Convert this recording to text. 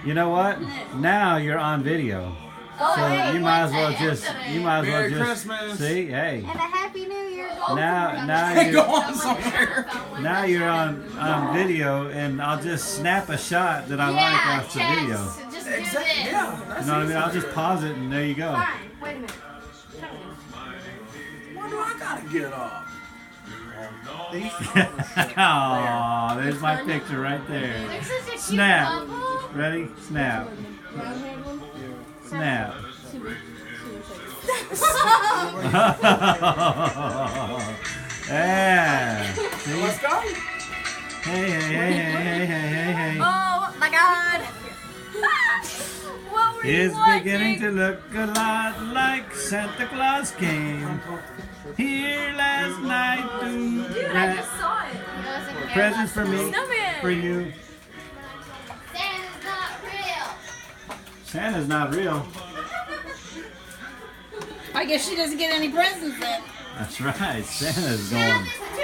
You know what? Now you're on video. So you might as well just Merry Christmas. see, hey. And a Happy New Year. Now you're on video, and I'll just snap a shot that I like off the video. Just do Exactly. this. Yeah. You know what I mean? I'll just pause it, and there you go. Fine. Wait a minute. Why do I gotta get up? Oh, there's my picture right there. They're such a cute Snap. couple. Ready? Snap. Snap. Yeah. See? Let's go. Hey. Oh my God. What were you It's watching? beginning to look a lot like Santa Claus came here last night to Dude, I wrap just saw it. presents for me, Snowman. for you. Santa's not real. Santa's not real. I guess she doesn't get any presents then. That's right. Santa's Now going. this